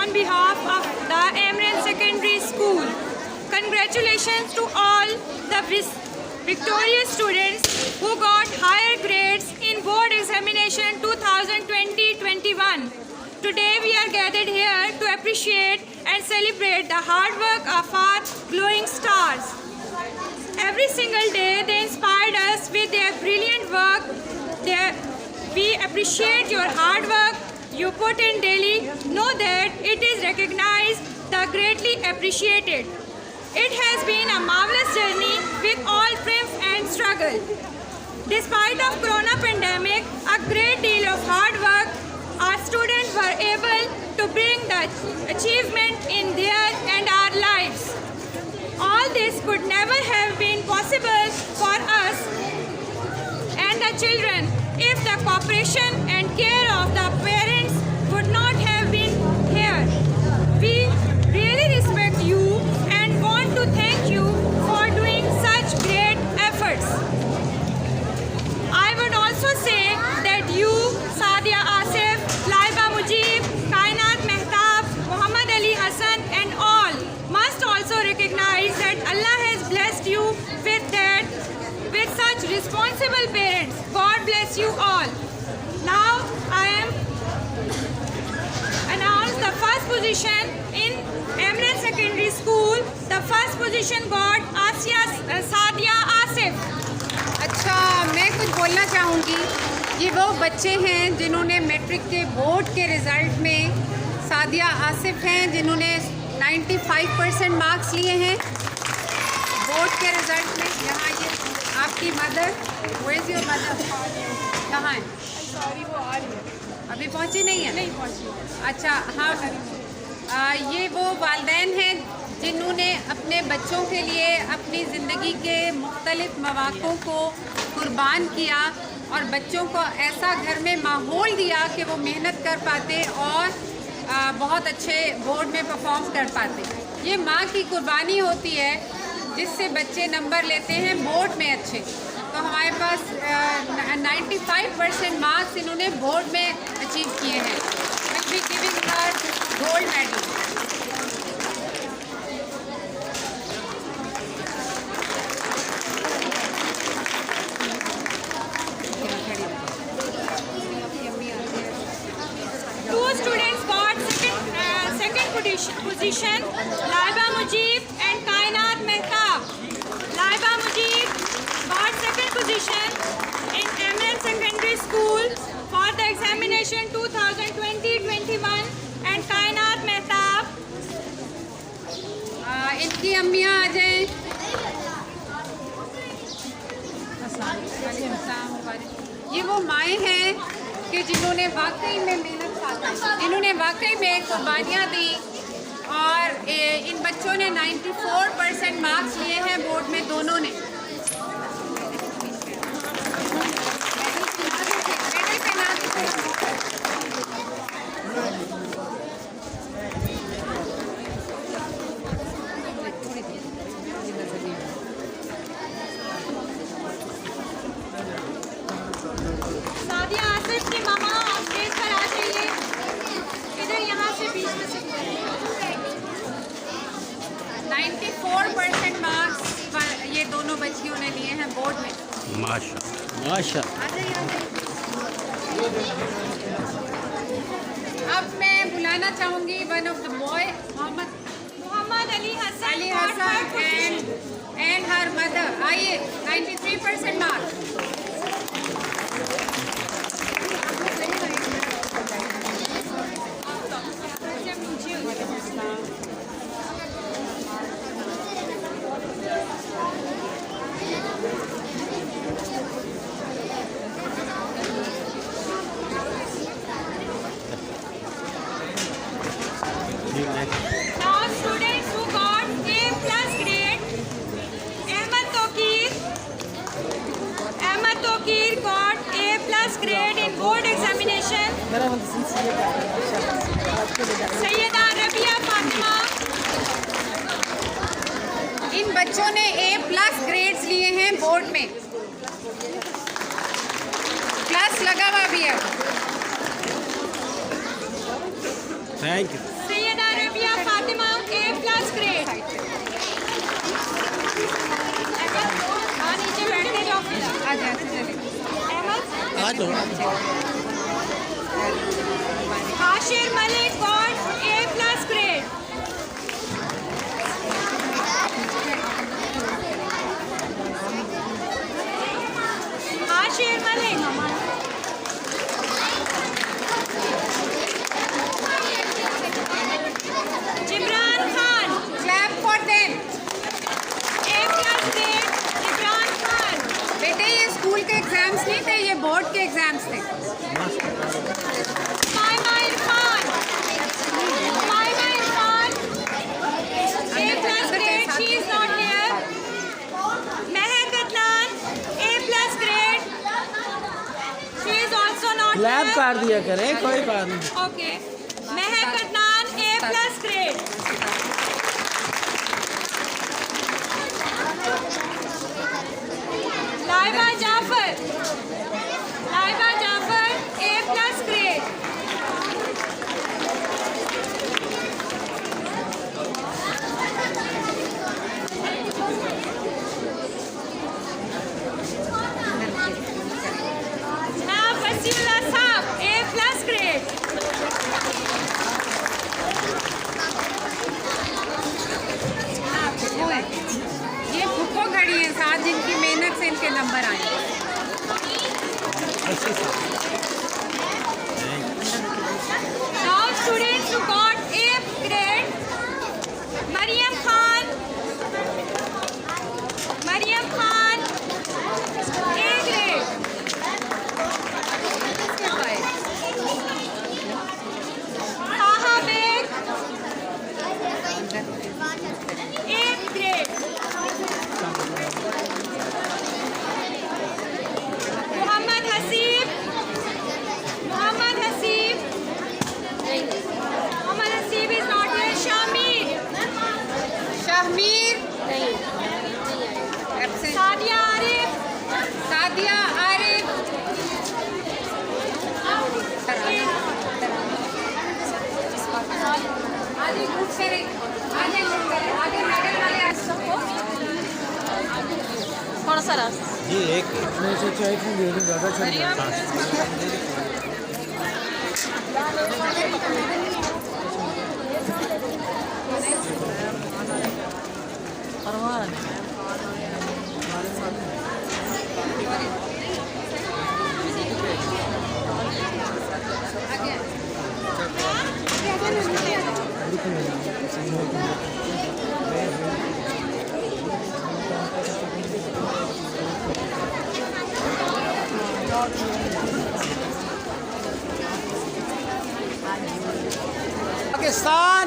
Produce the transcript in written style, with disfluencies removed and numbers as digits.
on behalf of the Emirates Secondary School. Congratulations to all the victorious students who got higher grades in board examination 2020-21. Today we are gathered here to appreciate and celebrate the hard work of our glowing stars. Every single day they inspired us with their brilliant work. We appreciate your hard work you put in daily. Know that it is recognized, greatly appreciated. It has been a marvelous journey with all triumph and struggle. Despite of Corona pandemic, a great deal of hard work, our students were able to bring the achievement in their and our lives. All this could never have been possible for us and the children if the cooperation and care of the parents would not have been here. We really respect you and want to thank you for doing such great efforts. I would also say that you, Sadia Asif, Laiba Mujib, Kainat Mehtab, Muhammad Ali Hassan and all must also recognize that Allah has blessed you with such responsible parents. God bless you all. Now I am announced the first position in Emirates Secondary School. The first position got Sadia Asif. अच्छा, मैं कुछ बोलना चाहूँगी। ये वो बच्चे हैं जिन्होंने मैट्रिक के बोर्ड के रिज़ल्ट में सादिया आसिफ हैं जिन्होंने 95% मार्क्स लिए हैं बोर्ड के रिज़ल्ट में। यहाँ ये आपकी mother, where is your mother? कहाँ है? सॉरी, वो आ रही है। अभी पहुँची नहीं है? नहीं पहुँची। अच्छा, हाँ, ये वो वालिदैन हैं जिन्होंने अपने बच्चों के लिए अपनी ज़िंदगी के मुख्तलिफ़ मौक़ों को कुर्बान किया और बच्चों को ऐसा घर में माहौल दिया कि वो मेहनत कर पाते और बहुत अच्छे बोर्ड में परफॉर्म कर पाते। ये माँ की कुर्बानी होती है जिससे बच्चे नंबर लेते हैं बोर्ड में अच्छे। तो हमारे पास 95% मार्क्स इन्होंने बोर्ड में अचीव किए हैं। Will be giving her gold medal. Position Laiba Mujib and Kainat Mehtab. Laiba Mujib got second position in Emirates Secondary School for the examination 2020-21 and Kainat Mehtab. इनकी अम्मियाँ आ जाएं। ये वो माएँ हैं कि जिन्होंने वाकई में मेहनत जिन्होंने वाकई में कुर्बानियाँ दी और इन बच्चों ने 94% मार्क्स लिए हैं बोर्ड में दोनों ने। सादिया आसिफ की मामा आप स्टेज पर आ जाइए। इधर यहाँ से बीच में से 94% मार्क्स ये दोनों बच्चियों ने लिए हैं बोर्ड में। माशा। अब मैं बुलाना चाहूँगी one of the boy Mohammad Ali Hasan and her mother. आइए, 93% marks. Now students who got A+ grade, Ahmad Tokir got A+ grade in board examination. Sayyida Rabia Fatima. इन बच्चों ने A+ ग्रेड्स लिए हैं बोर्ड में। प्लस लगा हुआ भी है। Thank you. Sayyida जाए चले अहमद आ जाओ Hashir Malik got A+ grade. Hashir Malik. Jibran Khan, clap for them. A+ grade. Jibran Khan. बेटे ये स्कूल के एग्जाम्स नहीं थे, ये बोर्ड के एग्जाम्स थे। Maima Irfan. Maima Irfan. A+ grade. She is not here. Mehak Adnan. A+ grade. She is also not clap here. कर दिया करे कोई बात नहीं Okay. Mehak Adnan. A+ grade. Laiba Jafar. Laiba Jafar. A+ grade. Now Wasiullah Saab. A+ grade. वो है, ये फुक्को घड़ी है साथ जिनकी मेहनत से इनके नंबर आए। Now students who got A grade. Mariam Khan. Mariam Khan. A grade. Taha Beg. A grade. Muhammad Hasib. Muhammad Hasib. Muhammad Hasib is not here. Shamir. Shahmir Absent. Sadia Arif. Sadia Arif. आगे ग्रुप से रही, आगे group करें, आगे medal वाले आज सबको थोड़ा सा रहा जी एक मैं सोचा आई फोन दे दूँ ज़्यादा चल रहा है। पाकिस्तान